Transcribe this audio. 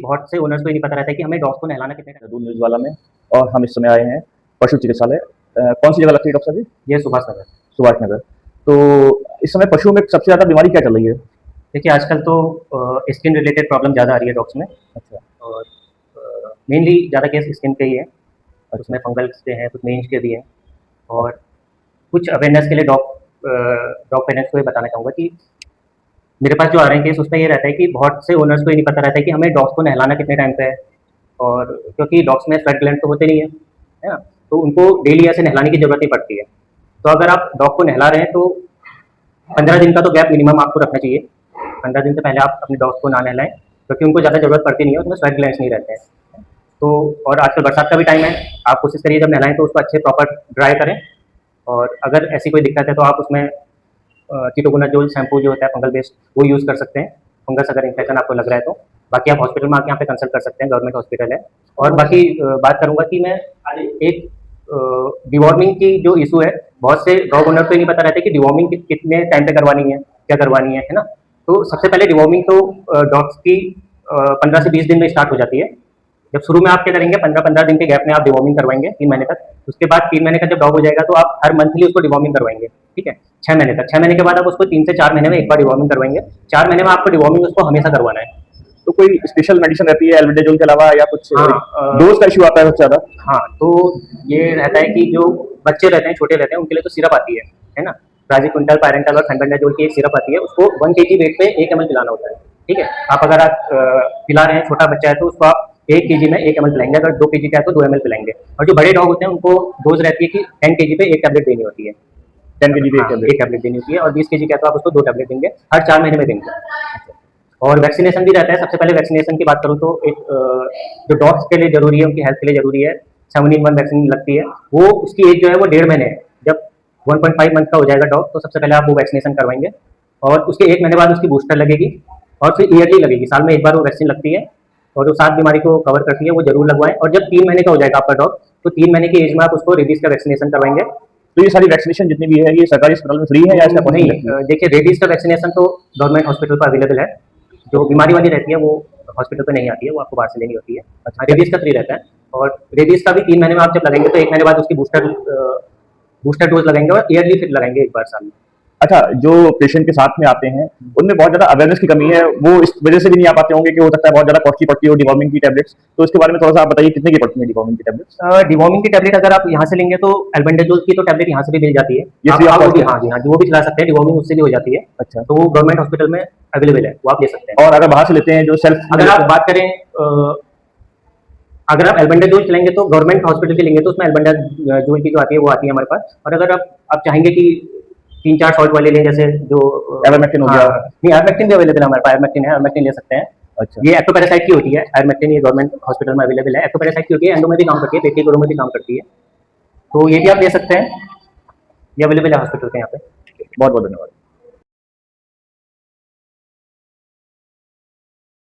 बहुत से ओनर्स को ये नहीं पता रहता है कि हमें डॉग्स को नहलाना कितने टाइम। दून न्यूज़ वाला में। और हम इस समय आए हैं पशु चिकित्सालय। कौन सी जगह लगती है डॉक्टर साहब जी? ये सुभाष नगर। सुभाष नगर। तो इस समय पशुओं में सबसे ज़्यादा बीमारी क्या चल रही है? देखिए आजकल तो स्किन रिलेटेड प्रॉब्लम ज़्यादा आ रही है डॉग्स में। अच्छा। और मेनली ज़्यादा केस स्किन के ही है। अच्छा। उसमें फंगल्स के हैं, कुछ मेंज के भी हैं। और कुछ अवेयरनेस के लिए डॉग पेरेंट्स को ये बताना चाहूँगा कि मेरे पास जो आ रहे हैं केस उसमें ये रहता है कि बहुत से ओनर्स को ये नहीं पता रहता है कि हमें डॉग्स को नहलाना कितने टाइम पे है। और क्योंकि डॉग्स में स्वेट ग्लैंड तो होते नहीं है ना, तो उनको डेली ऐसे नहलाने की ज़रूरत नहीं पड़ती है। तो अगर आप डॉग को नहला रहे हैं तो 15 दिन का तो गैप मिनिमम आपको रखना चाहिए। 15 दिन से पहले आप अपने डॉग्स को ना नहलाएं, क्योंकि उनको ज़्यादा ज़रूरत पड़ती नहीं है, उसमें स्वेट ग्लैंड्स नहीं रहते हैं। तो और आजकल बरसात का भी टाइम है, आप कोशिश करिए जब नहलाएं तो उसको अच्छे प्रॉपर ड्राई करें। और अगर ऐसी कोई दिक्कत है तो आप उसमें कीटोकोनाजोल शैम्पू जो होता है फंगल बेस्ड वो यूज़ कर सकते हैं, फंगस अगर इन्फेक्शन आपको लग रहा है तो। बाकी आप हॉस्पिटल में आके यहाँ पे कंसल्ट कर सकते हैं, गवर्नमेंट हॉस्पिटल है। और बाकी बात करूँगा कि मैं एक डिवॉर्मिंग की जो इशू है, बहुत से डॉग ओनर को नहीं पता रहता है कि डिवॉर्मिंग कितने टाइम पे करवानी है, क्या करवानी है ना। तो सबसे पहले डिवॉर्मिंग तो डॉग्स की 15 से 20 दिन में स्टार्ट हो जाती है। जब शुरू में आप क्या करेंगे, 15-15 दिन के गैप में आप डिवॉर्मिंग करवाएंगे 3 महीने तक। उसके बाद 3 महीने का जब डॉग हो जाएगा तो आप हर मंथली उसको डिवॉर्मिंग करवाएंगे, ठीक है, 6 महीने तक। 6 महीने के बाद आप उसको 3 से 4 महीने में एक बार डिवॉर्मिंग करवाएंगे। 4 महीने में आपको डिवॉर्मिंग उसको हमेशा करवाना है। तो कोई स्पेशल मेडिसिन रहती है एल्बेंडाजोल के अलावा, या कुछ हाँ, डोज का इश्यू आता है सबसे ज़्यादा? हाँ, तो ये रहता है कि जो बच्चे रहते हैं, छोटे रहते हैं, उनके लिए तो सिरप आती है ना? प्राजिक्विंटल, पायरेंटल और फैंबेंडाजोल की एक सिरप आती है, उसको 1 केजी वेट पे 1 ml पिलाना होता है, ठीक है? आप अगर पिला रहे हैं, छोटा बच्चा है तो उसको आप 1 केजी में 1 ml पिलाएंगे, अगर 2 केजी का है तो 2 ml पिलाएंगे। और जो बड़े डॉग होते हैं उनको डोज रहती है कि 10 केजी पे 1 टैबलेट देनी होती है। 10 केजी पे हाँ, 1 टैबलेट? 1 टैबलेट देनी होती है। और 20 केजी का है तो आप उसको 2 टैबलेट देंगे, हर 4 महीने में देंगे। और वैक्सीनेशन भी रहता है। सबसे पहले वैक्सीनेशन की बात करूँ तो एक जो डॉग्स के लिए ज़रूरी है, उनकी हेल्थ के लिए ज़रूरी है, 7-in-1 वैक्सीन लगती है। वो उसकी एज जो है वो 1.5 महीने है। जब 1.5 मंथ का हो जाएगा डॉग तो सबसे पहले आप वो वैक्सीनेशन करवाएंगे। और उसके 1 महीने बाद उसकी बूस्टर लगेगी। और फिर ईयरली लगेगी, साल में एक बार वो वैक्सीन लगती है। और जो 7 बीमारी को कवर करती है वो जरूर लगवाएं। और जब 3 महीने का हो जाएगा आपका डॉग तो 3 महीने की एज में आप उसको रेबीज का वैक्सीनेशन करवाएंगे। तो ये सारी वैक्सीनेशन जितनी भी है ये सरकारी अस्पताल में फ्री है या इसका नहीं, कॉस्ट है? देखिए रेबीज का वैक्सीनेशन तो गवर्नमेंट हॉस्पिटल पर अवेलेबल है। जो बीमारी वाली रहती है वो हॉस्पिटल पे नहीं आती है, वो आपको बाहर से लेनी होती है। अच्छा, रेबीज का फ्री रहता है। और रेबीज का भी 3 महीने में आप जब लगाएंगे तो 1 महीने बाद उसकी बूस्टर डोज लगाएंगे और ईयरली फिर लगाएंगे एक बार साल में। अच्छा, जो पेशेंट के साथ में आते हैं उनमें बहुत ज़्यादा अवेयरनेस की कमी है, वो इस वजह से भी नहीं आ पाते होंगे कि हो सकता है बहुत ज़्यादा कॉस्टली पड़ती हो डिवॉर्मिंग की टैबलेट्स। तो इसके बारे में थोड़ा सा आप बताइए, कितने की पड़ती है डिवॉर्मिंग की टैबलेट्स? डिवॉर्मिंग की टैबलेट अगर आप यहाँ से लेंगे तो एल्बेंडाजोल की तो टैबलेट यहाँ से भी मिल जाती है। ये फ्री ऑफ वो कॉस्ट भी, है? हाँ जी, हाँ जी, वो भी चला सकते हैं, डिवॉर्मिंग उससे भी हो जाती है। अच्छा। तो वो गवर्नमेंट हॉस्पिटल में अवेलेबल है, वो आप ले सकते हैं। और अगर बाहर से लेते हैं जो सेल्फ, अगर आप बात करें अगर आप एल्बेंडाजोल चलेंगे तो गवर्नमेंट हॉस्पिटल की लेंगे तो उसमें एल्बेंडाजोल की जो आती है वो आती है हमारे पास। और अगर आप चाहेंगे कि 3-4 सॉल्ट वाले लें, जैसे जो Ivermectin हो गया। नहीं, आइवरमेक्टिन भी अवेलेबल है हमारे पास। आइवरमेक्टिन है, आइवरमेक्टिन ले सकते हैं। अच्छा। ये एक्टोपैरासाइट की होती है आइवरमेक्टिन, ये गवर्नमेंट हॉस्पिटल में अवेलेबल है। एक्टोपैरासाइट की होती है, एंडो में भी काम करती है, पेटी गोरो में भी काम करती है। तो ये भी आप ले सकते हैं, ये अवेलेबल है हॉस्पिटल के यहाँ पे। बहुत बहुत धन्यवाद।